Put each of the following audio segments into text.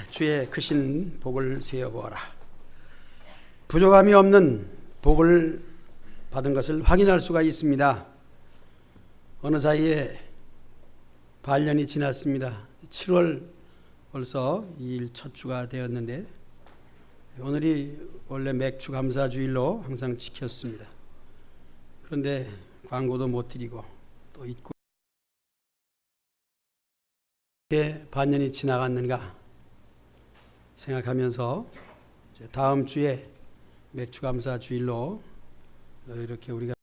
주의 크신 복을 세어보아라. 부족함이 없는 복을 받은 것을 확인할 수가 있습니다. 어느 사이에 반년이 지났습니다. 7월 벌써 2일 첫 주가 되었는데 오늘이 원래 맥주 감사 주일로 항상 지켰습니다. 그런데 광고도 못 드리고 또 있고 이렇게 반년이 지나갔는가 생각하면서 다음 주에 맥주 감사 주일로 이렇게 우리가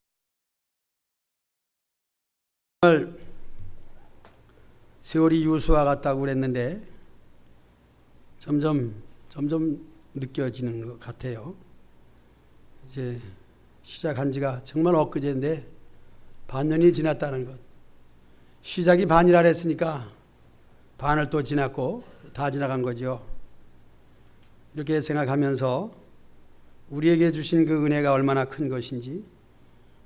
정말 세월이 유수와 같다고 그랬는데 점점 느껴지는 것 같아요. 이제 시작한 지가 정말 엊그제인데 반년이 지났다는 것. 시작이 반이라 했으니까 반을 또 지났고 다 지나간 거죠. 이렇게 생각하면서 우리에게 주신 그 은혜가 얼마나 큰 것인지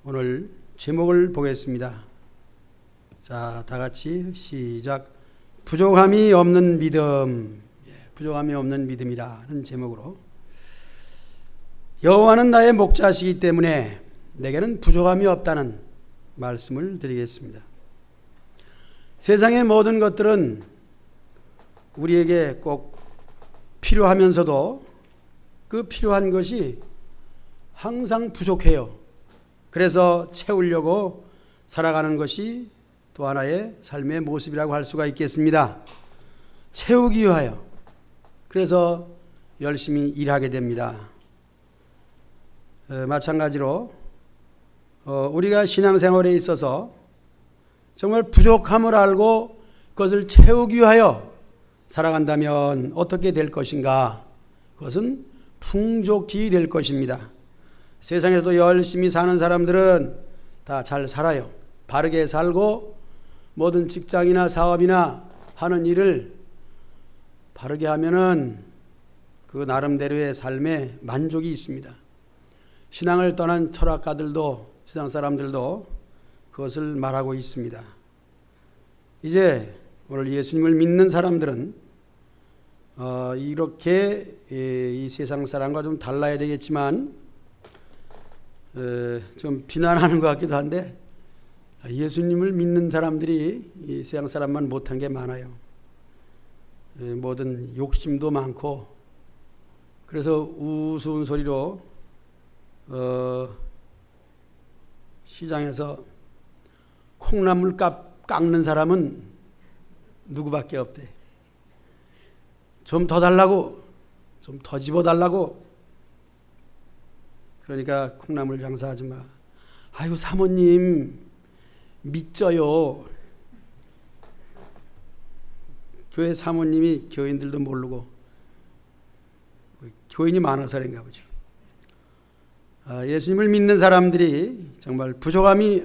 오늘 제목을 보겠습니다. 자, 다 같이 시작. 부족함이 없는 믿음. 부족함이 없는 믿음이라는 제목으로 여호와는 나의 목자시기 때문에 내게는 부족함이 없다는 말씀을 드리겠습니다. 세상의 모든 것들은 우리에게 꼭 필요하면서도 그 필요한 것이 항상 부족해요. 그래서 채우려고 살아가는 것이 또 하나의 삶의 모습이라고 할 수가 있겠습니다. 채우기 위하여 그래서 열심히 일하게 됩니다. 마찬가지로 우리가 신앙생활에 있어서 정말 부족함을 알고 그것을 채우기 위하여 살아간다면 어떻게 될 것인가? 그것은 풍족히 될 것입니다. 세상에서도 열심히 사는 사람들은 다 잘 살아요. 바르게 살고 모든 직장이나 사업이나 하는 일을 바르게 하면은 그 나름대로의 삶에 만족이 있습니다. 신앙을 떠난 철학가들도 세상 사람들도 그것을 말하고 있습니다. 이제 오늘 예수님을 믿는 사람들은 이렇게 이 세상 사람과 좀 달라야 되겠지만 좀 비난하는 것 같기도 한데 예수님을 믿는 사람들이 이 세상 사람만 못한 게 많아요. 모든 욕심도 많고 그래서 우스운 소리로 시장에서 콩나물 깎는 사람은 누구밖에 없대. 좀 더 달라고, 좀 더 집어달라고. 그러니까 콩나물 장사하지 마. 아유 사모님 믿져요. 교회 사모님이 교인들도 모르고 교인이 많아서 그런가 보죠. 예수님을 믿는 사람들이 정말 부족함이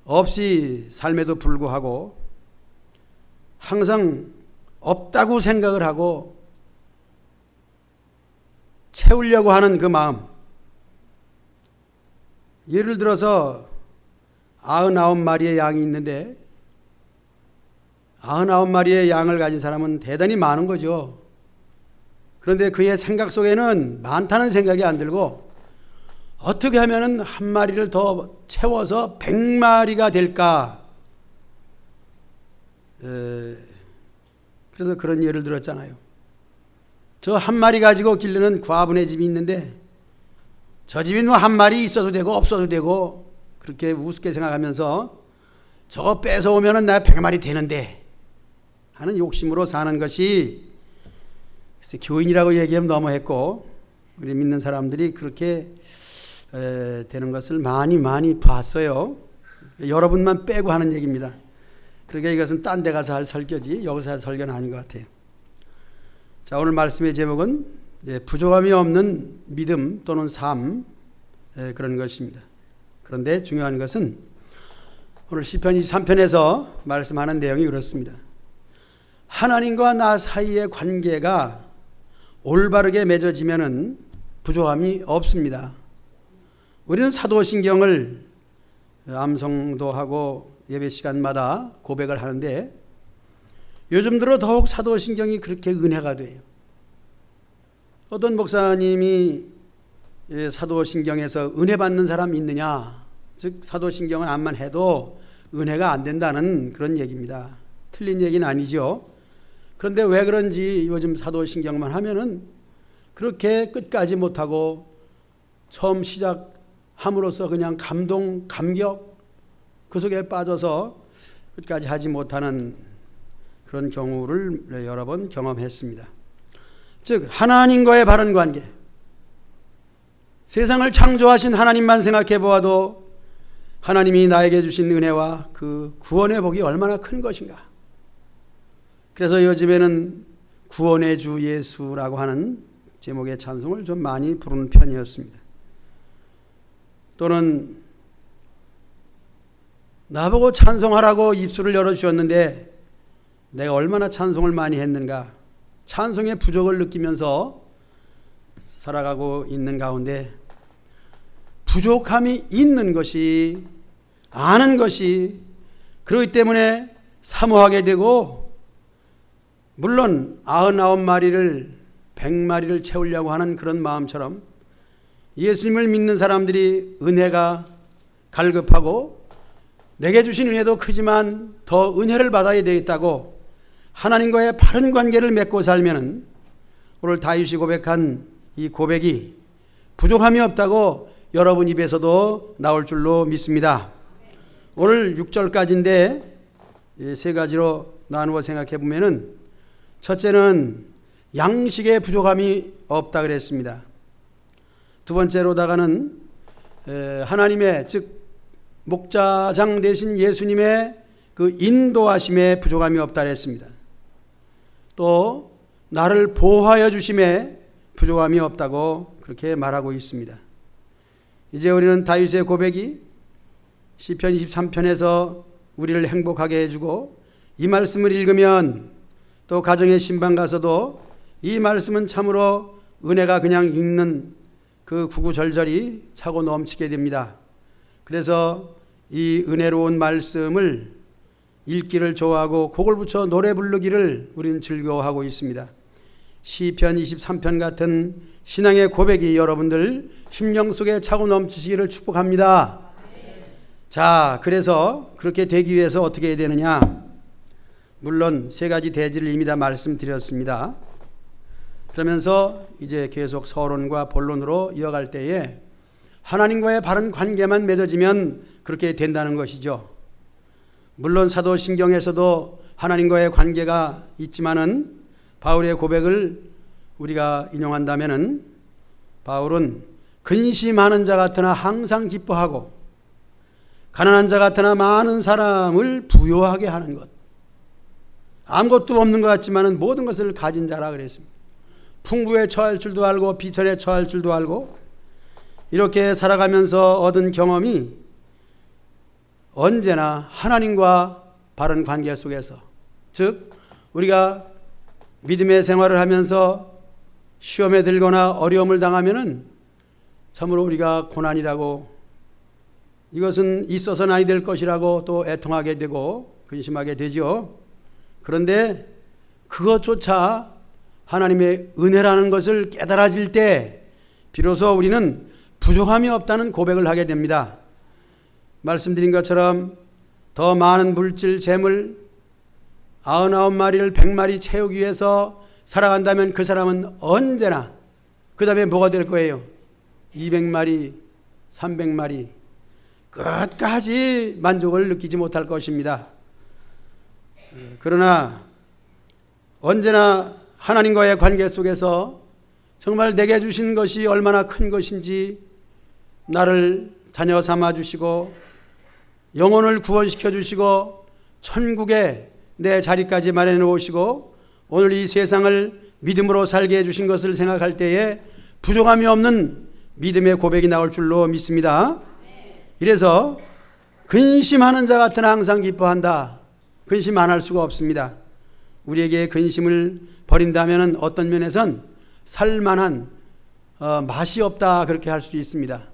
없이 삶에도 불구하고 항상 없다고 생각을 하고 채우려고 하는 그 마음. 예를 들어서 99마리의 양이 있는데 99마리의 양을 가진 사람은 대단히 많은 거죠. 그런데 그의 생각 속에는 많다는 생각이 안 들고 어떻게 하면 한 마리를 더 채워서 100마리가 될까? 그래서 그런 예를 들었잖아요. 저 한 마리 가지고 기르는 과부네 집이 있는데 저 집이 뭐 한 마리 있어도 되고 없어도 되고 그렇게 우습게 생각하면서 저거 뺏어오면 나 100마리 되는데 하는 욕심으로 사는 것이 글쎄 교인이라고 얘기하면 너무했고 우리 믿는 사람들이 그렇게 되는 것을 많이 봤어요. 여러분만 빼고 하는 얘기입니다. 그러니까 이것은 딴 데 가서 할 설교지 여기서 할 설교는 아닌 것 같아요. 자, 오늘 말씀의 제목은 부족함이 없는 믿음 또는 삶 그런 것입니다. 그런데 중요한 것은 오늘 시편 23편에서 말씀하는 내용이 그렇습니다. 하나님과 나 사이의 관계가 올바르게 맺어지면은 부족함이 없습니다. 우리는 사도신경을 암송도 하고 예배 시간마다 고백을 하는데 요즘 들어 더욱 사도신경이 그렇게 은혜가 돼요. 어떤 목사님이 사도신경에서 은혜 받는 사람 있느냐, 즉 사도신경은 암만 해도 은혜가 안 된다는 그런 얘기입니다. 틀린 얘기는 아니죠. 그런데 왜 그런지 요즘 사도신경만 하면은 그렇게 끝까지 못하고 처음 시작함으로써 그냥 감동, 감격 그 속에 빠져서 끝까지 하지 못하는 그런 경우를 여러 번 경험했습니다. 즉 하나님과의 바른 관계, 세상을 창조하신 하나님만 생각해 보아도 하나님이 나에게 주신 은혜와 그 구원의 복이 얼마나 큰 것인가. 그래서 요즘에는 구원의 주 예수라고 하는 제목의 찬송을 좀 많이 부르는 편이었습니다. 또는 나보고 찬송하라고 입술을 열어주셨는데 내가 얼마나 찬송을 많이 했는가, 찬송의 부족을 느끼면서 살아가고 있는 가운데 부족함이 있는 것이, 아는 것이, 그렇기 때문에 사모하게 되고, 물론 99마리를 100마리를 채우려고 하는 그런 마음처럼 예수님을 믿는 사람들이 은혜가 갈급하고 내게 주신 은혜도 크지만 더 은혜를 받아야 되겠다고 하나님과의 바른 관계를 맺고 살면은 오늘 다윗이 고백한 이 고백이 부족함이 없다고 여러분 입에서도 나올 줄로 믿습니다. 오늘 6절까지인데 세 가지로 나누어 생각해 보면은, 첫째는 양식의 부족함이 없다 그랬습니다. 두 번째로다가는 하나님의, 즉 목자장 되신 예수님의 그 인도하심에 부족함이 없다 그랬습니다. 또 나를 보호하여 주심에 부족함이 없다고 그렇게 말하고 있습니다. 이제 우리는 다윗의 고백이 시편 23편에서 우리를 행복하게 해주고, 이 말씀을 읽으면 또 가정의 신방 가서도 이 말씀은 참으로 은혜가 그냥 읽는 그 구구절절이 차고 넘치게 됩니다. 그래서 이 은혜로운 말씀을 읽기를 좋아하고 곡을 붙여 노래 부르기를 우리는 즐거워하고 있습니다. 시편 23편 같은 신앙의 고백이 여러분들 심령 속에 차고 넘치시기를 축복합니다. 자, 그래서 그렇게 되기 위해서 어떻게 해야 되느냐? 물론 세 가지 대지를 이미 다 말씀드렸습니다. 그러면서 이제 계속 서론과 본론으로 이어갈 때에 하나님과의 바른 관계만 맺어지면 그렇게 된다는 것이죠. 물론 사도신경에서도 하나님과의 관계가 있지만은 바울의 고백을 우리가 인용한다면은, 바울은 근심하는 자 같으나 항상 기뻐하고 가난한 자 같으나 많은 사람을 부요하게 하는 것, 아무것도 없는 것 같지만은 모든 것을 가진 자라 그랬습니다. 풍부에 처할 줄도 알고 비천에 처할 줄도 알고, 이렇게 살아가면서 얻은 경험이 언제나 하나님과 바른 관계 속에서, 즉 우리가 믿음의 생활을 하면서 시험에 들거나 어려움을 당하면은 참으로 우리가 고난이라고, 이것은 있어서는 아니 될 것이라고 또 애통하게 되고 근심하게 되죠. 그런데 그것조차 하나님의 은혜라는 것을 깨달아질 때 비로소 우리는 부족함이 없다는 고백을 하게 됩니다. 말씀드린 것처럼 더 많은 물질, 재물 99마리를 100마리 채우기 위해서 살아간다면 그 사람은 언제나 그 다음에 뭐가 될 거예요? 200마리, 300마리 끝까지 만족을 느끼지 못할 것입니다. 그러나 언제나 하나님과의 관계 속에서 정말 내게 주신 것이 얼마나 큰 것인지, 나를 자녀 삼아 주시고 영혼을 구원시켜 주시고 천국에 내 자리까지 마련해 놓으시고 오늘 이 세상을 믿음으로 살게 해주신 것을 생각할 때에 부족함이 없는 믿음의 고백이 나올 줄로 믿습니다. 이래서 근심하는 자 같으나 항상 기뻐한다. 근심 안 할 수가 없습니다. 우리에게 근심을 버린다면 어떤 면에선 살만한 맛이 없다 그렇게 할 수 있습니다.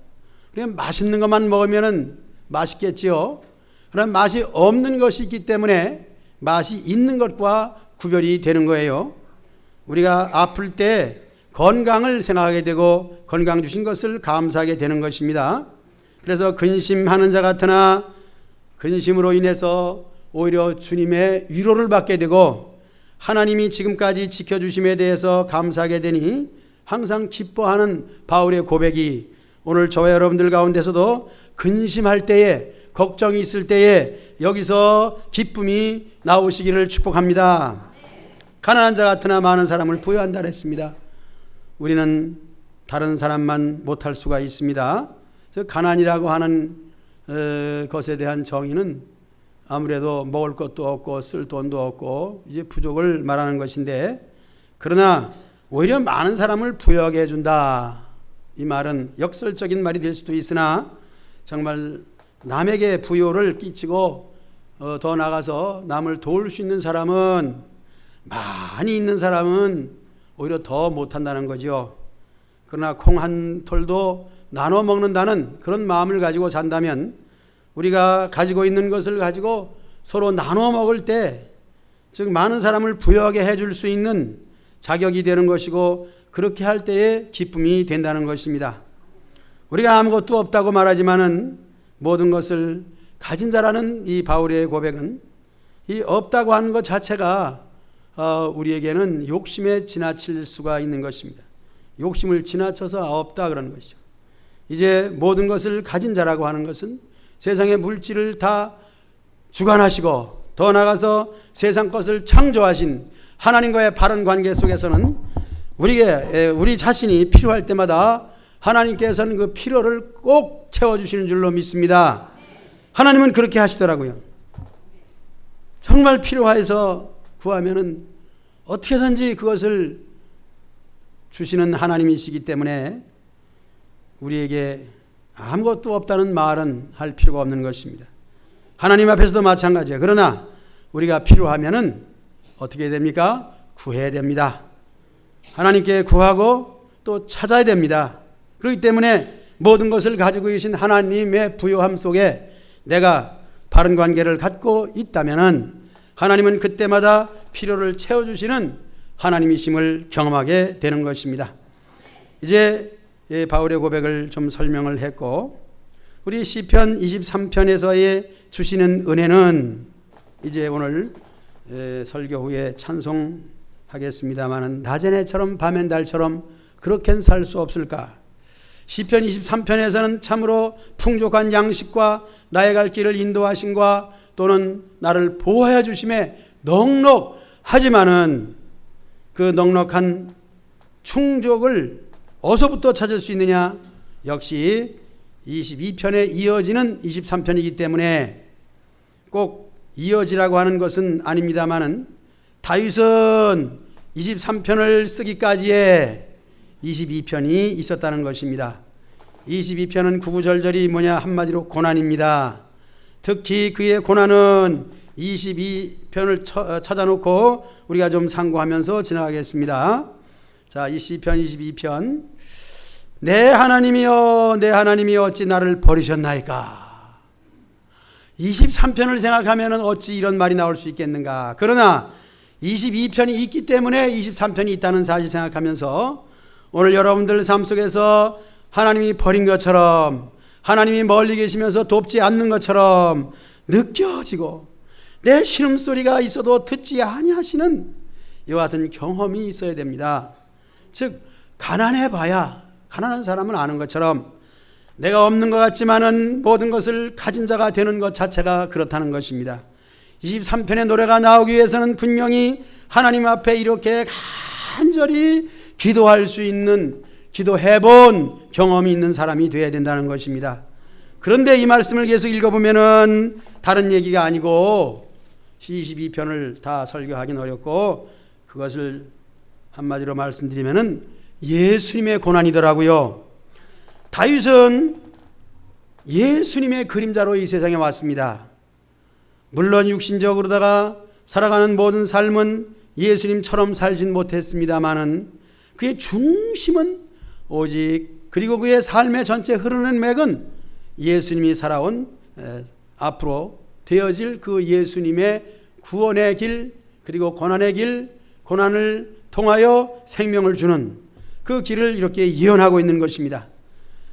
그냥 맛있는 것만 먹으면 맛있겠지요. 그런 맛이 없는 것이 있기 때문에 맛이 있는 것과 구별이 되는 거예요. 우리가 아플 때 건강을 생각하게 되고 건강 주신 것을 감사하게 되는 것입니다. 그래서 근심하는 자 같으나 근심으로 인해서 오히려 주님의 위로를 받게 되고 하나님이 지금까지 지켜주심에 대해서 감사하게 되니 항상 기뻐하는 바울의 고백이 오늘 저와 여러분들 가운데서도 근심할 때에 걱정이 있을 때에 여기서 기쁨이 나오시기를 축복합니다. 가난한 자 같으나 많은 사람을 부여한다 했습니다. 우리는 다른 사람만 못할 수가 있습니다. 가난이라고 하는 것에 대한 정의는 아무래도 먹을 것도 없고 쓸 돈도 없고 이제 부족을 말하는 것인데, 그러나 오히려 많은 사람을 부여하게 해준다, 이 말은 역설적인 말이 될 수도 있으나 정말 남에게 부요를 끼치고 더 나가서 남을 도울 수 있는 사람은, 많이 있는 사람은 오히려 더 못한다는 거죠. 그러나 콩 한 톨도 나눠 먹는다는 그런 마음을 가지고 산다면 우리가 가지고 있는 것을 가지고 서로 나눠 먹을 때, 즉 많은 사람을 부여하게 해줄 수 있는 자격이 되는 것이고, 그렇게 할 때에 기쁨이 된다는 것입니다. 우리가 아무것도 없다고 말하지만은 모든 것을 가진 자라는 이 바울의 고백은, 이 없다고 하는 것 자체가 우리에게는 욕심에 지나칠 수가 있는 것입니다. 욕심을 지나쳐서 없다 그러는 것이죠. 이제 모든 것을 가진 자라고 하는 것은 세상의 물질을 다 주관하시고 더 나아가서 세상 것을 창조하신 하나님과의 바른 관계 속에서는 우리 자신이 필요할 때마다 하나님께서는 그 필요를 꼭 채워주시는 줄로 믿습니다. 하나님은 그렇게 하시더라고요. 정말 필요해서 구하면은 어떻게든지 그것을 주시는 하나님이시기 때문에 우리에게 아무것도 없다는 말은 할 필요가 없는 것입니다. 하나님 앞에서도 마찬가지예요. 그러나 우리가 필요하면은 어떻게 됩니까? 구해야 됩니다. 하나님께 구하고 또 찾아야 됩니다. 그렇기 때문에 모든 것을 가지고 계신 하나님의 부요함 속에 내가 바른 관계를 갖고 있다면은 하나님은 그때마다 필요를 채워주시는 하나님이심을 경험하게 되는 것입니다. 이제 바울의 고백을 좀 설명을 했고, 우리 시편 23편에서의 주시는 은혜는 이제 오늘 설교 후에 찬송하겠습니다마는 낮엔 해처럼 밤엔 달처럼 그렇게는 살 수 없을까. 시편 23편에서는 참으로 풍족한 양식과 나의 갈 길을 인도하심과 또는 나를 보호해 주심에 넉넉하지만은 그 넉넉한 충족을 어디서부터 찾을 수 있느냐? 역시 22편에 이어지는 23편이기 때문에 꼭 이어지라고 하는 것은 아닙니다만은 다윗은 23편을 쓰기까지에 22편이 있었다는 것입니다. 22편은 구구절절이 뭐냐? 한마디로 고난입니다. 특히 그의 고난은 22편을 찾아놓고 우리가 좀 상고하면서 지나가겠습니다. 자, 이 시편 22편. 내 하나님이여, 내 하나님이여, 어찌 나를 버리셨나이까. 23편을 생각하면 어찌 이런 말이 나올 수 있겠는가. 그러나 22편이 있기 때문에 23편이 있다는 사실 생각하면서 오늘 여러분들 삶 속에서 하나님이 버린 것처럼, 하나님이 멀리 계시면서 돕지 않는 것처럼 느껴지고 내 신음소리가 있어도 듣지 아니하시는 이와 같은 경험이 있어야 됩니다. 즉 가난해 봐야 가난한 사람은 아는 것처럼 내가 없는 것 같지만은 모든 것을 가진 자가 되는 것 자체가 그렇다는 것입니다. 23편의 노래가 나오기 위해서는 분명히 하나님 앞에 이렇게 간절히 기도할 수 있는, 기도해본 경험이 있는 사람이 되어야 된다는 것입니다. 그런데 이 말씀을 계속 읽어보면은 다른 얘기가 아니고 22편을 다 설교하기는 어렵고 그것을 한마디로 말씀드리면은 예수님의 고난이더라고요. 다윗은 예수님의 그림자로 이 세상에 왔습니다. 물론 육신적으로다가 살아가는 모든 삶은 예수님처럼 살진 못했습니다마는 그의 중심은 오직, 그리고 그의 삶의 전체 흐르는 맥은 예수님이 살아온 앞으로 되어질 그 예수님의 구원의 길, 그리고 고난의 길, 고난을 통하여 생명을 주는 그 길을 이렇게 예언하고 있는 것입니다.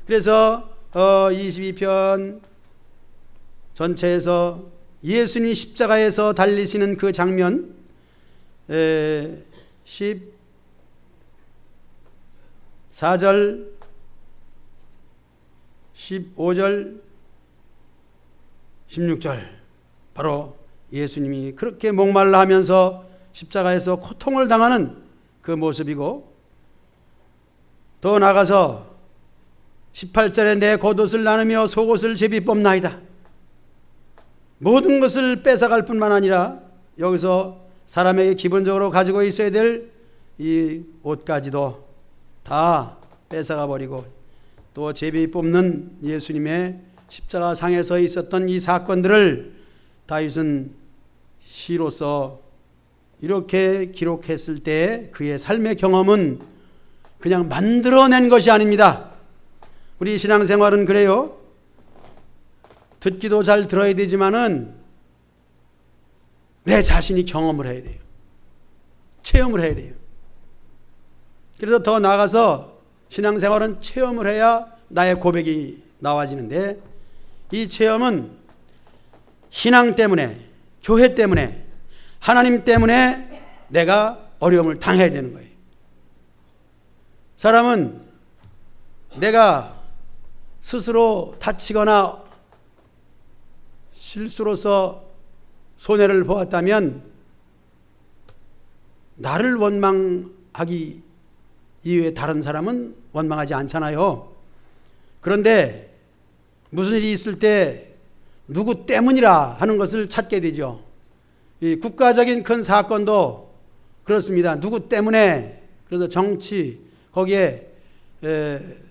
그래서 22편 전체에서 예수님이 십자가에서 달리시는 그 장면 14절 15절 16절 바로 예수님이 그렇게 목말라 하면서 십자가에서 고통을 당하는 그 모습이고, 더 나아가서 18절에 내 겉옷을 나누며 속옷을 제비 뽑나이다. 모든 것을 뺏어갈 뿐만 아니라 여기서 사람에게 기본적으로 가지고 있어야 될 이 옷까지도 다 뺏어가 버리고, 또 제비 뽑는 예수님의 십자가 상에서 있었던 이 사건들을 다윗은 시로서 이렇게 기록했을 때 그의 삶의 경험은 그냥 만들어낸 것이 아닙니다. 우리 신앙생활은 그래요. 듣기도 잘 들어야 되지만은 내 자신이 경험을 해야 돼요. 체험을 해야 돼요. 그래서 더 나아가서 신앙생활은 체험을 해야 나의 고백이 나와지는데, 이 체험은 신앙 때문에, 교회 때문에, 하나님 때문에 내가 어려움을 당해야 되는 거예요. 사람은 내가 스스로 다치거나 실수로서 손해를 보았다면 나를 원망하기 이외에 다른 사람은 원망하지 않잖아요. 그런데 무슨 일이 있을 때 누구 때문이라 하는 것을 찾게 되죠. 이 국가적인 큰 사건도 그렇습니다. 누구 때문에. 그래서 정치, 거기에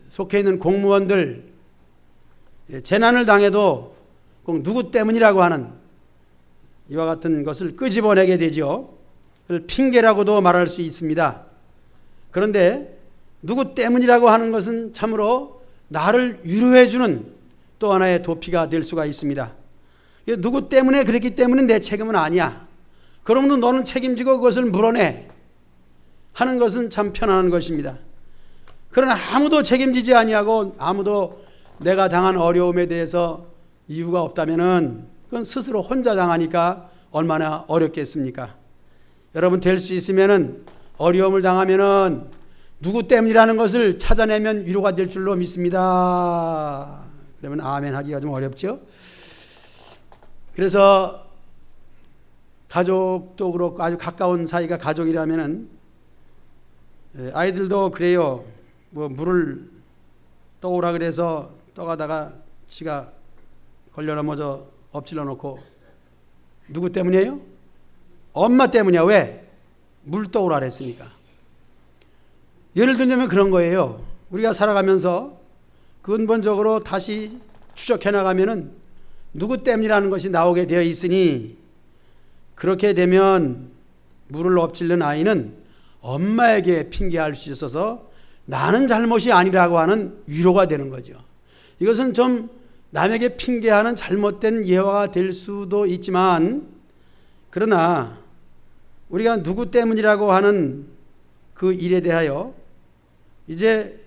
속해 있는 공무원들 재난을 당해도 꼭 누구 때문이라고 하는 이와 같은 것을 끄집어내게 되죠. 그걸 핑계라고도 말할 수 있습니다. 그런데 누구 때문이라고 하는 것은 참으로 나를 위로해 주는 또 하나의 도피가 될 수가 있습니다. 누구 때문에 그랬기 때문에 내 책임은 아니야. 그러면 너는 책임지고 그것을 물어내 하는 것은 참 편안한 것입니다. 그러나 아무도 책임지지 아니하고 아무도 내가 당한 어려움에 대해서 이유가 없다면은 그건 스스로 혼자 당하니까 얼마나 어렵겠습니까? 여러분, 될 수 있으면은 어려움을 당하면은 누구 때문이라는 것을 찾아내면 위로가 될 줄로 믿습니다. 그러면 아멘 하기가 좀 어렵죠? 그래서 가족도 그렇고 아주 가까운 사이가 가족이라면은 아이들도 그래요. 뭐 물을 떠오라 그래서 떠가다가 지가 걸려 넘어져 엎질러 놓고 누구 때문이에요? 엄마 때문이야. 왜? 물 떠오라 그랬으니까. 예를 들면 그런 거예요. 우리가 살아가면서 근본적으로 다시 추적해 나가면은 누구 때문이라는 것이 나오게 되어 있으니, 그렇게 되면 물을 엎질른 아이는 엄마에게 핑계할 수 있어서 나는 잘못이 아니라고 하는 위로가 되는 거죠. 이것은 좀 남에게 핑계하는 잘못된 예화가 될 수도 있지만, 그러나 우리가 누구 때문이라고 하는 그 일에 대하여 이제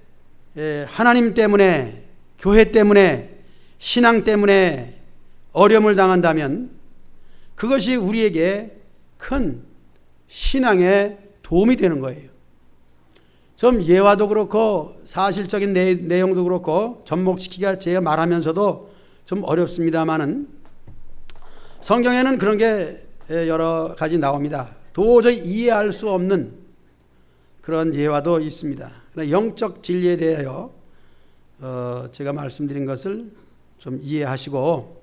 하나님 때문에, 교회 때문에, 신앙 때문에 어려움을 당한다면 그것이 우리에게 큰 신앙의 도움이 되는 거예요. 좀 예화도 그렇고 사실적인 내용도 그렇고 접목시키기가 제가 말하면서도 좀 어렵습니다만은 성경에는 그런 게 여러 가지 나옵니다. 도저히 이해할 수 없는 그런 예화도 있습니다. 그러나 영적 진리에 대하여 제가 말씀드린 것을 좀 이해하시고,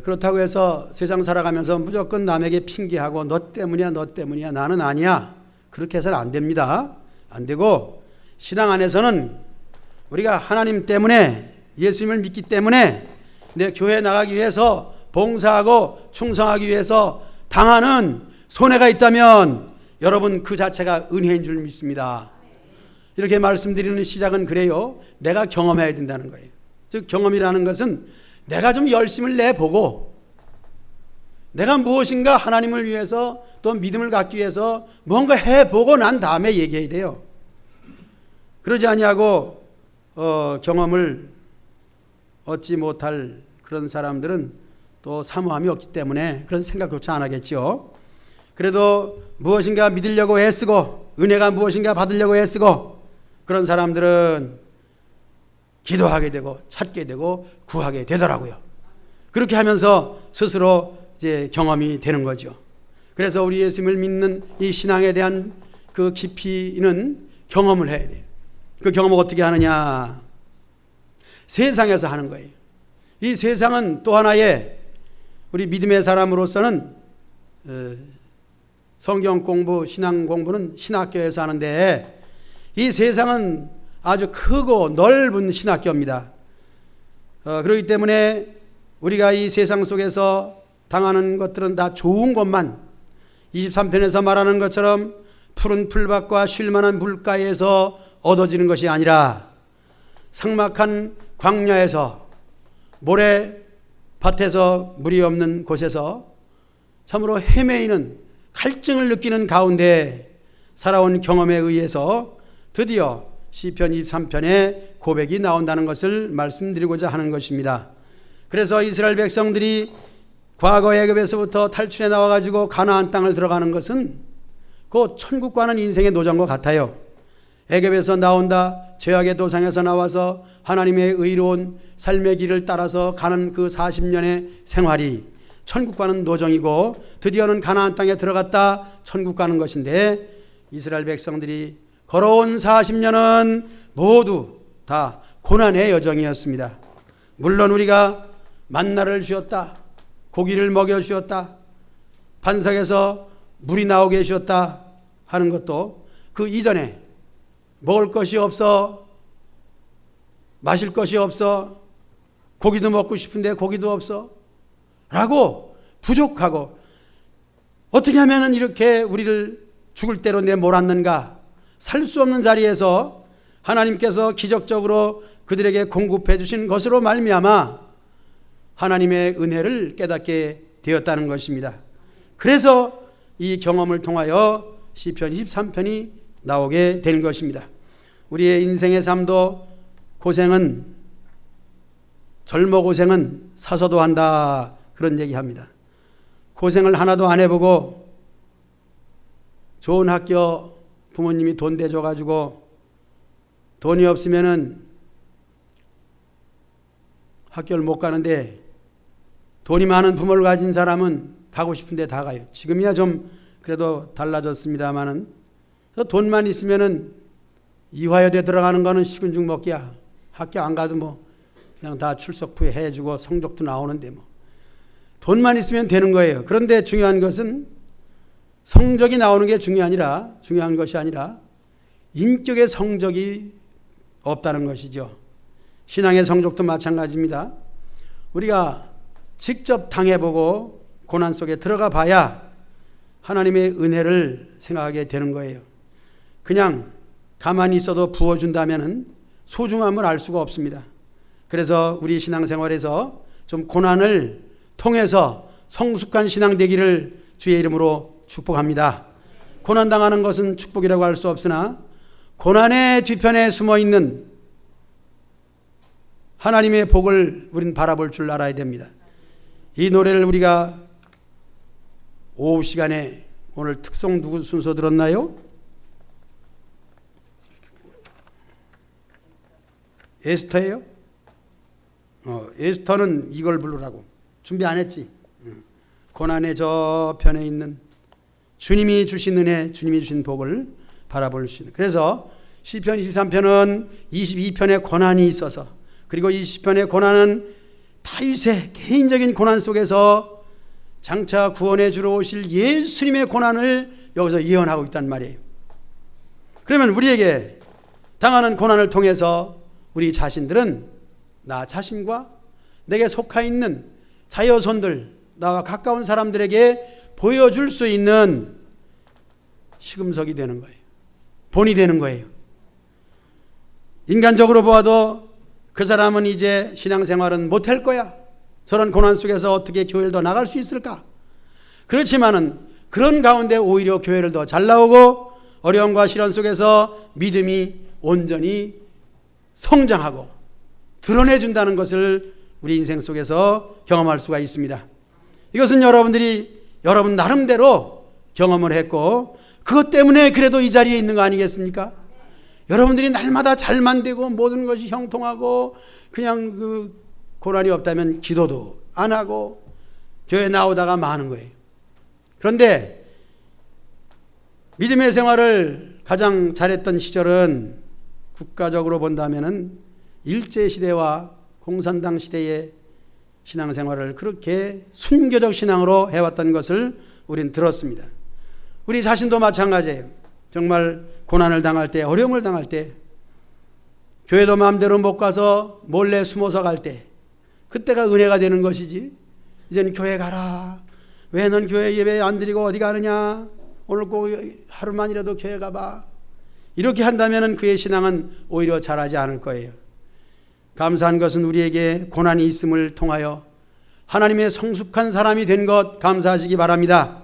그렇다고 해서 세상 살아가면서 무조건 남에게 핑계하고 너 때문이야, 너 때문이야, 나는 아니야, 그렇게 해서는 안 됩니다. 안 되고, 신앙 안에서는 우리가 하나님 때문에, 예수님을 믿기 때문에 내 교회에 나가기 위해서 봉사하고 충성하기 위해서 당하는 손해가 있다면 여러분 그 자체가 은혜인 줄 믿습니다. 이렇게 말씀드리는 시작은 그래요. 내가 경험해야 된다는 거예요. 즉 경험이라는 것은 내가 좀 열심을 내보고 내가 무엇인가 하나님을 위해서 또 믿음을 갖기 위해서 뭔가 해보고 난 다음에 얘기해야 돼요. 그러지 아니하고 경험을 얻지 못할 그런 사람들은 또 사모함이 없기 때문에 그런 생각조차 안 하겠죠. 그래도 무엇인가 믿으려고 애쓰고 은혜가 무엇인가 받으려고 애쓰고 그런 사람들은 기도하게 되고 찾게 되고 구하게 되더라고요. 그렇게 하면서 스스로 이제 경험이 되는 거죠. 그래서 우리 예수님을 믿는 이 신앙에 대한 그 깊이는 경험을 해야 돼요. 그 경험을 어떻게 하느냐? 세상에서 하는 거예요. 이 세상은 또 하나의 우리 믿음의 사람으로서는 성경 공부, 신앙 공부는 신학교에서 하는데 이 세상은 아주 크고 넓은 신학교입니다. 그렇기 때문에 우리가 이 세상 속에서 당하는 것들은 다 좋은 것만 23편에서 말하는 것처럼 푸른 풀밭과 쉴만한 물가에서 얻어지는 것이 아니라 삭막한 광야에서 모래밭에서 물이 없는 곳에서 참으로 헤매이는 갈증을 느끼는 가운데 살아온 경험에 의해서 드디어 시편 23편의 고백이 나온다는 것을 말씀드리고자 하는 것입니다. 그래서 이스라엘 백성들이 과거 애굽에서부터 탈출해 나와가지고 가나안 땅을 들어가는 것은 그 천국 가는 인생의 노정과 같아요. 애굽에서 나온다, 죄악의 도상에서 나와서 하나님의 의로운 삶의 길을 따라서 가는 그 40년의 생활이 천국 가는 노정이고 드디어는 가나안 땅에 들어갔다 천국 가는 것인데 이스라엘 백성들이 걸어온 40년은 모두 다 고난의 여정이었습니다. 물론 우리가 만나를 주었다, 고기를 먹여 주었다, 반석에서 물이 나오게 해주었다 하는 것도 그 이전에 먹을 것이 없어, 마실 것이 없어, 고기도 먹고 싶은데 고기도 없어 라고 부족하고 어떻게 하면 이렇게 우리를 죽을 대로 내몰았는가, 살 수 없는 자리에서 하나님께서 기적적으로 그들에게 공급해 주신 것으로 말미암아 하나님의 은혜를 깨닫게 되었다는 것입니다. 그래서 이 경험을 통하여 시편 23편이 나오게 된 것입니다. 우리의 인생의 삶도 고생은, 젊어 고생은 사서도 한다, 그런 얘기합니다. 고생을 하나도 안 해보고 좋은 학교 부모님이 돈 대줘가지고 돈이 없으면은 학교를 못 가는데 돈이 많은 부모를 가진 사람은 가고 싶은데 다 가요. 지금이야 좀 그래도 달라졌습니다만은 돈만 있으면은 이화여대 들어가는 거는 식은 죽 먹기야. 학교 안 가도 뭐 그냥 다 출석부에 해주고 성적도 나오는데 뭐 돈만 있으면 되는 거예요. 그런데 중요한 것은 성적이 나오는 게 중요한 것이 아니라 인격의 성적이 없다는 것이죠. 신앙의 성적도 마찬가지입니다. 우리가 직접 당해보고 고난 속에 들어가 봐야 하나님의 은혜를 생각하게 되는 거예요. 그냥 가만히 있어도 부어준다면 소중함을 알 수가 없습니다. 그래서 우리 신앙생활에서 좀 고난을 통해서 성숙한 신앙 되기를 주의 이름으로 축복합니다. 고난당하는 것은 축복이라고 할 수 없으나 고난의 뒤편에 숨어있는 하나님의 복을 우린 바라볼 줄 알아야 됩니다. 이 노래를 우리가 오후 시간에 오늘 특송 누구 순서 들었나요? 에스터예요? 에스터는 이걸 부르라고 준비 안 했지? 고난의 저편에 있는 주님이 주신 은혜, 주님이 주신 복을 바라볼 수 있는. 그래서 시편 23편은 22편의 고난이 있어서, 그리고 20편의 고난은 다윗의 개인적인 고난 속에서 장차 구원해 주러 오실 예수님의 고난을 여기서 예언하고 있단 말이에요. 그러면 우리에게 당하는 고난을 통해서 우리 자신들은 나 자신과 내게 속하 있는 자여손들, 나와 가까운 사람들에게 보여줄 수 있는 시금석이 되는 거예요. 본이 되는 거예요. 인간적으로 보아도 그 사람은 이제 신앙생활은 못할 거야, 저런 고난 속에서 어떻게 교회를 더 나갈 수 있을까 그렇지만은 그런 가운데 오히려 교회를 더 잘 나오고 어려움과 시련 속에서 믿음이 온전히 성장하고 드러내준다는 것을 우리 인생 속에서 경험할 수가 있습니다. 이것은 여러분들이 여러분 나름대로 경험을 했고 그것 때문에 그래도 이 자리에 있는 거 아니겠습니까? 여러분들이 날마다 잘만 되고 모든 것이 형통하고 그냥 그 고난이 없다면 기도도 안 하고 교회 나오다가 마는 거예요. 그런데 믿음의 생활을 가장 잘했던 시절은 국가적으로 본다면은 일제시대와 공산당 시대의 신앙생활을 그렇게 순교적 신앙으로 해왔던 것을 우린 들었습니다. 우리 자신도 마찬가지예요. 정말 고난을 당할 때, 어려움을 당할 때, 교회도 마음대로 못 가서 몰래 숨어서 갈 때, 그때가 은혜가 되는 것이지. 이제는 교회 가라. 왜 넌 교회 예배 안 드리고 어디 가느냐? 오늘 꼭 하루만이라도 교회 가봐. 이렇게 한다면 그의 신앙은 오히려 잘하지 않을 거예요. 감사한 것은 우리에게 고난이 있음을 통하여 하나님의 성숙한 사람이 된 것 감사하시기 바랍니다.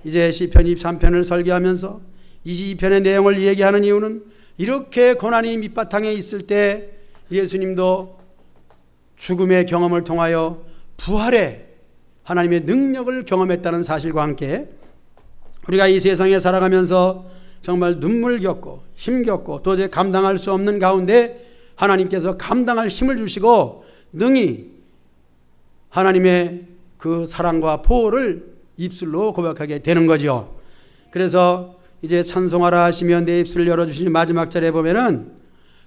이제 시편 23편을 설교하면서 22편의 내용을 얘기하는 이유는 이렇게 고난이 밑바탕에 있을 때 예수님도 죽음의 경험을 통하여 부활의 하나님의 능력을 경험했다는 사실과 함께 우리가 이 세상에 살아가면서 정말 눈물 겪고 힘겹고 도저히 감당할 수 없는 가운데 하나님께서 감당할 힘을 주시고 능히 하나님의 그 사랑과 보호를 입술로 고백하게 되는 거죠. 그래서 이제 찬송하라 하시며 내 입술을 열어주시니 마지막 절에 보면은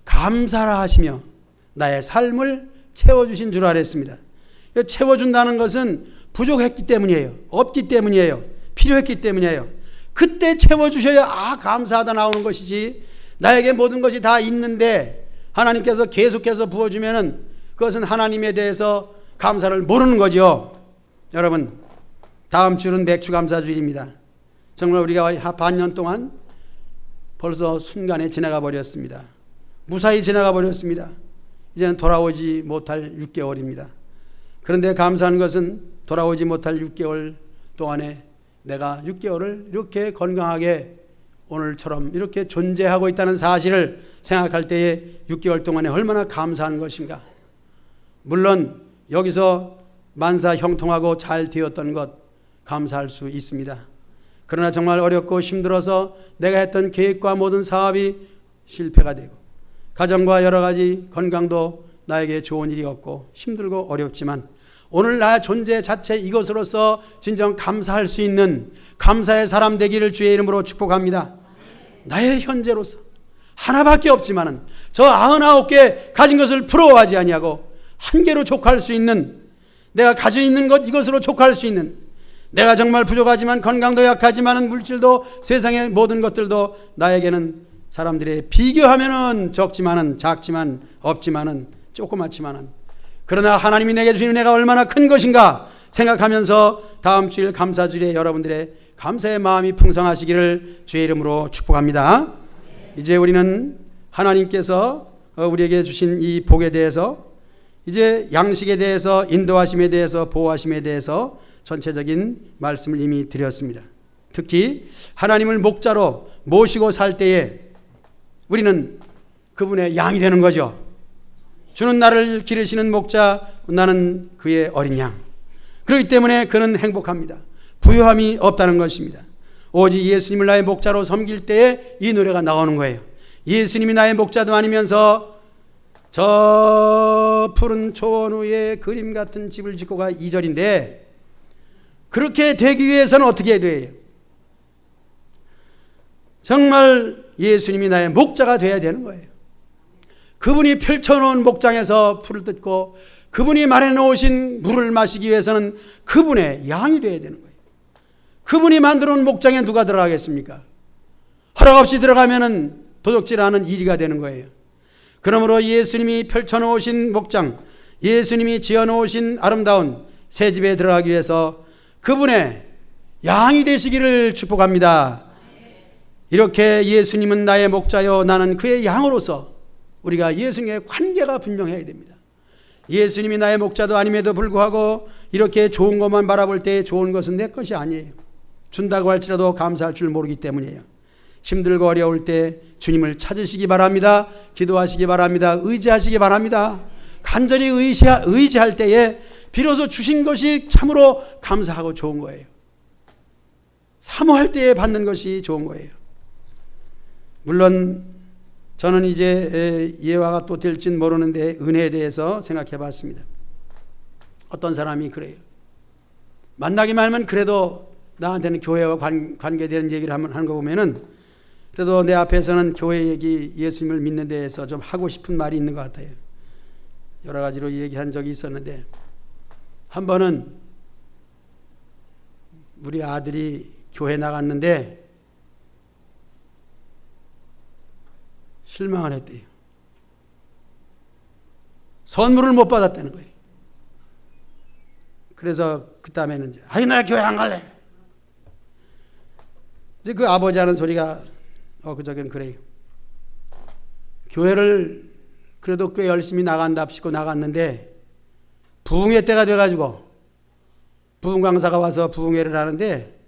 감사라 하시며 나의 삶을 채워주신 줄 알았습니다. 채워준다는 것은 부족했기 때문이에요. 없기 때문이에요. 필요했기 때문이에요. 그때 채워주셔야 감사하다 나오는 것이지 나에게 모든 것이 다 있는데 하나님께서 계속해서 부어주면은 그것은 하나님에 대해서 감사를 모르는 거죠. 여러분 다음 주는 맥주감사주일입니다. 정말 우리가 반년 동안 벌써 순간에 지나가 버렸습니다. 무사히 지나가 버렸습니다. 이제는 돌아오지 못할 6개월입니다. 그런데 감사한 것은 돌아오지 못할 6개월 동안에 내가 6개월을 이렇게 건강하게 오늘처럼 이렇게 존재하고 있다는 사실을 생각할 때에 6개월 동안에 얼마나 감사한 것인가. 물론 여기서 만사 형통하고 잘 되었던 것 감사할 수 있습니다. 그러나 정말 어렵고 힘들어서 내가 했던 계획과 모든 사업이 실패가 되고 가정과 여러 가지 건강도 나에게 좋은 일이 없고 힘들고 어렵지만 오늘 나의 존재 자체 이것으로서 진정 감사할 수 있는 감사의 사람 되기를 주의 이름으로 축복합니다. 나의 현재로서 하나밖에 없지만은 저 99개 가진 것을 부러워하지 아니하고 한 개로 족할 수 있는 내가 가지고 있는 것 이것으로 족할 수 있는 내가 정말 부족하지만 건강도 약하지만은 물질도 세상의 모든 것들도 나에게는 사람들이 비교하면은 적지만은 작지만 없지만은 조그맣지만은 그러나 하나님이 내게 주신 은혜가 얼마나 큰 것인가 생각하면서 다음 주일 감사주일에 여러분들의 감사의 마음이 풍성하시기를 주의 이름으로 축복합니다. 이제 우리는 하나님께서 우리에게 주신 이 복에 대해서 이제 양식에 대해서 인도하심에 대해서 보호하심에 대해서 전체적인 말씀을 이미 드렸습니다. 특히 하나님을 목자로 모시고 살 때에 우리는 그분의 양이 되는 거죠. 주는 나를 기르시는 목자 나는 그의 어린 양. 그렇기 때문에 그는 행복합니다. 부요함이 없다는 것입니다. 오직 예수님을 나의 목자로 섬길 때에 이 노래가 나오는 거예요. 예수님이 나의 목자도 아니면서 저 푸른 초원 위에 그림 같은 집을 짓고가 2절인데 그렇게 되기 위해서는 어떻게 돼요? 정말 예수님이 나의 목자가 되어야 되는 거예요. 그분이 펼쳐놓은 목장에서 풀을 뜯고 그분이 마련해놓으신 물을 마시기 위해서는 그분의 양이 되어야 되는 거예요. 그분이 만들어놓은 목장에 누가 들어가겠습니까? 허락 없이 들어가면은 도둑질하는 일이가 되는 거예요. 그러므로 예수님이 펼쳐놓으신 목장, 예수님이 지어놓으신 아름다운 새 집에 들어가기 위해서 그분의 양이 되시기를 축복합니다. 이렇게 예수님은 나의 목자요 나는 그의 양으로서 우리가 예수님의 관계가 분명해야 됩니다. 예수님이 나의 목자도 아님에도 불구하고 이렇게 좋은 것만 바라볼 때 좋은 것은 내 것이 아니에요. 준다고 할지라도 감사할 줄 모르기 때문이에요. 힘들고 어려울 때 주님을 찾으시기 바랍니다. 기도하시기 바랍니다. 의지하시기 바랍니다. 간절히 의지할 때에 비로소 주신 것이 참으로 감사하고 좋은 거예요. 사모할 때에 받는 것이 좋은 거예요. 물론 저는 이제 예화가 또 될지는 모르는데 은혜에 대해서 생각해 봤습니다. 어떤 사람이 그래요. 만나기만 하면 그래도 나한테는 교회와 관계되는 얘기를 하는 거 보면은 그래도 내 앞에서는 교회 얘기, 예수님을 믿는 데에서 좀 하고 싶은 말이 있는 것 같아요. 여러 가지로 얘기한 적이 있었는데 한 번은 우리 아들이 교회 나갔는데 실망을 했대요. 선물을 못 받았다는 거예요. 그래서 그 다음에는 아니 나 교회 안 갈래. 이제 그 아버지 하는 소리가 그저긴 그래요. 교회를 그래도 꽤 열심히 나간답시고 나갔는데 부흥회 때가 돼가지고 부흥 강사가 와서 부흥회를 하는데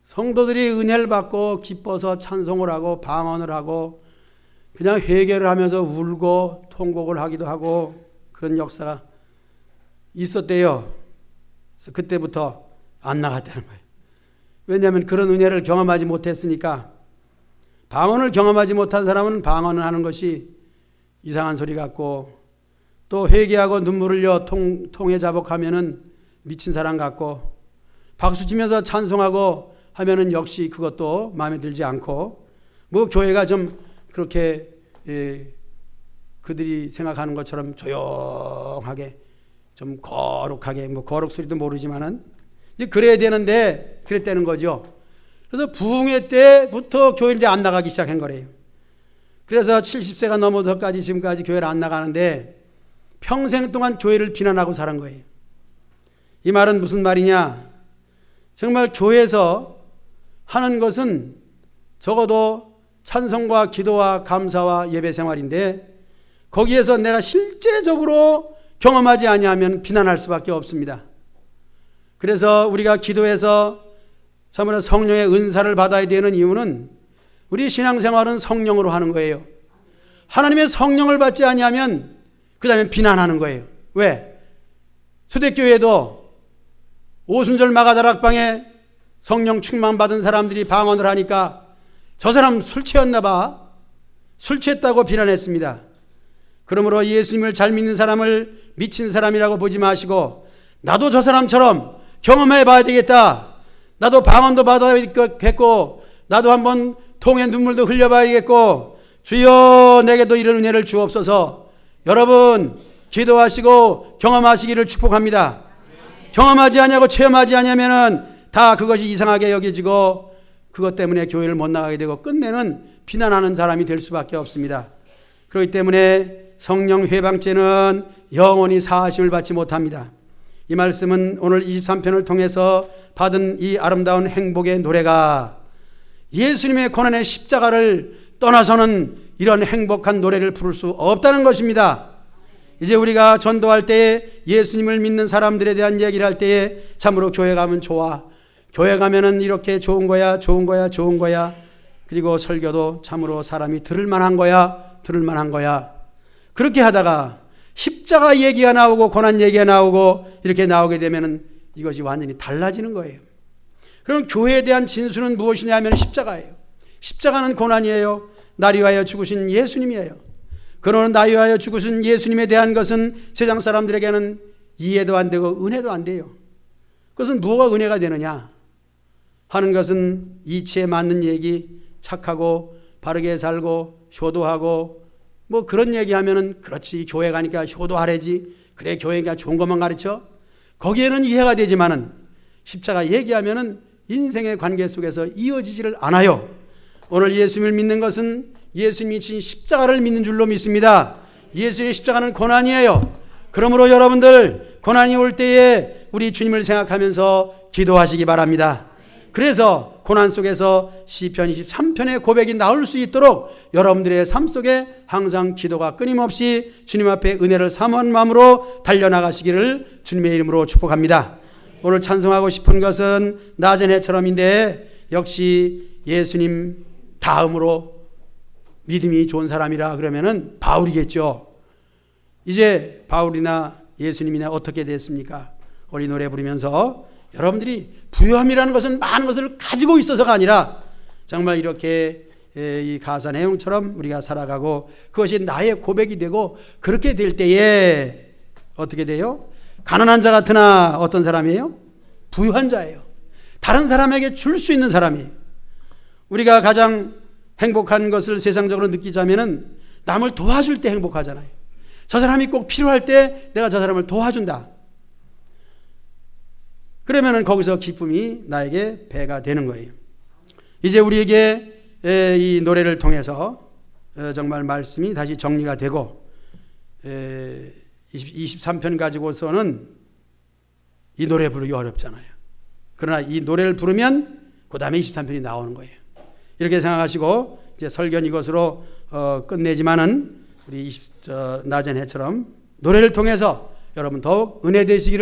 성도들이 은혜를 받고 기뻐서 찬송을 하고 방언을 하고 그냥 회개를 하면서 울고 통곡을 하기도 하고 그런 역사가 있었대요. 그래서 그때부터 안 나갔다는 거예요. 왜냐하면 그런 은혜를 경험하지 못했으니까. 방언을 경험하지 못한 사람은 방언을 하는 것이 이상한 소리 같고 또 회개하고 눈물 흘려 통에 자복하면은 미친 사람 같고 박수치면서 찬송하고 하면은 역시 그것도 마음에 들지 않고 뭐 교회가 좀 그렇게 그들이 생각하는 것처럼 조용하게 좀 거룩하게 뭐 거룩 소리도 모르지만은 이제 그래야 되는데 그랬다는 거죠. 그래서 부흥회 때부터 교회를 이제 안 나가기 시작한 거래요. 그래서 70세가 넘어서까지 지금까지 교회를 안 나가는데 평생 동안 교회를 비난하고 살은 거예요. 이 말은 무슨 말이냐? 정말 교회에서 하는 것은 적어도 찬송과 기도와 감사와 예배 생활인데 거기에서 내가 실제적으로 경험하지 아니하면 비난할 수밖에 없습니다. 그래서 우리가 기도해서 참으로 성령의 은사를 받아야 되는 이유는 우리 신앙생활은 성령으로 하는 거예요. 하나님의 성령을 받지 아니하면 그 다음에 비난하는 거예요. 왜? 초대교회도 오순절 마가다락방에 성령 충만 받은 사람들이 방언을 하니까 저 사람 술 취했나 봐. 술 취했다고 비난했습니다. 그러므로 예수님을 잘 믿는 사람을 미친 사람이라고 보지 마시고 나도 저 사람처럼 경험해 봐야 되겠다. 나도 방언도 받아야겠고 나도 한번 통에 눈물도 흘려봐야겠고 주여 내게도 이런 은혜를 주옵소서. 여러분 기도하시고 경험하시기를 축복합니다. 경험하지 않냐고 체험하지 않냐면은 다 그것이 이상하게 여겨지고 그것 때문에 교회를 못 나가게 되고 끝내는 비난하는 사람이 될 수밖에 없습니다. 그렇기 때문에 성령 회방죄는 영원히 사하심을 받지 못합니다. 이 말씀은 오늘 23편을 통해서 받은 이 아름다운 행복의 노래가 예수님의 고난의 십자가를 떠나서는 이런 행복한 노래를 부를 수 없다는 것입니다. 이제 우리가 전도할 때에 예수님을 믿는 사람들에 대한 얘기를 할 때에 참으로 교회 가면 좋아. 교회 가면은 이렇게 좋은 거야, 좋은 거야, 좋은 거야. 그리고 설교도 참으로 사람이 들을 만한 거야, 들을 만한 거야. 그렇게 하다가 십자가 얘기가 나오고 고난 얘기가 나오고 이렇게 나오게 되면은 이것이 완전히 달라지는 거예요. 그럼 교회에 대한 진수는 무엇이냐 하면 십자가예요. 십자가는 고난이에요. 나를 위하여 죽으신 예수님이에요. 그러나 나를 위하여 죽으신 예수님에 대한 것은 세상 사람들에게는 이해도 안 되고 은혜도 안 돼요. 그것은 뭐가 은혜가 되느냐 하는 것은 이치에 맞는 얘기, 착하고 바르게 살고 효도하고 뭐 그런 얘기하면은 그렇지 교회 가니까 효도하래지 그래 교회가 좋은 것만 가르쳐 거기에는 이해가 되지만은 십자가 얘기하면은 인생의 관계 속에서 이어지지를 않아요. 오늘 예수님을 믿는 것은 예수님이 진 십자가를 믿는 줄로 믿습니다. 예수의 십자가는 고난이에요. 그러므로 여러분들 고난이 올 때에 우리 주님을 생각하면서 기도하시기 바랍니다. 그래서 고난 속에서 시편 23편의 고백이 나올 수 있도록 여러분들의 삶 속에 항상 기도가 끊임없이 주님 앞에 은혜를 사모한 마음으로 달려나가시기를 주님의 이름으로 축복합니다. 오늘 찬송하고 싶은 것은 낮은 해처럼인데 역시 예수님 다음으로 믿음이 좋은 사람이라 그러면은 바울이겠죠. 이제 바울이나 예수님이나 어떻게 됐습니까? 우리 노래 부르면서 여러분들이 부요함이라는 것은 많은 것을 가지고 있어서가 아니라 정말 이렇게 이 가사 내용처럼 우리가 살아가고 그것이 나의 고백이 되고 그렇게 될 때에 어떻게 돼요? 가난한 자 같으나 어떤 사람이에요? 부유한 자예요. 다른 사람에게 줄 수 있는 사람이에요. 우리가 가장 행복한 것을 세상적으로 느끼자면은 남을 도와줄 때 행복하잖아요. 저 사람이 꼭 필요할 때 내가 저 사람을 도와준다. 그러면은 거기서 기쁨이 나에게 배가 되는 거예요. 이제 우리에게 이 노래를 통해서 정말 말씀이 다시 정리가 되고 23편 가지고서는 이 노래 부르기 어렵잖아요. 그러나 이 노래를 부르면 그 다음에 23편이 나오는 거예요. 이렇게 생각하시고 이제 설교는 이것으로 끝내지만은 우리 낮은 해처럼 노래를 통해서 여러분 더욱 은혜 되시기를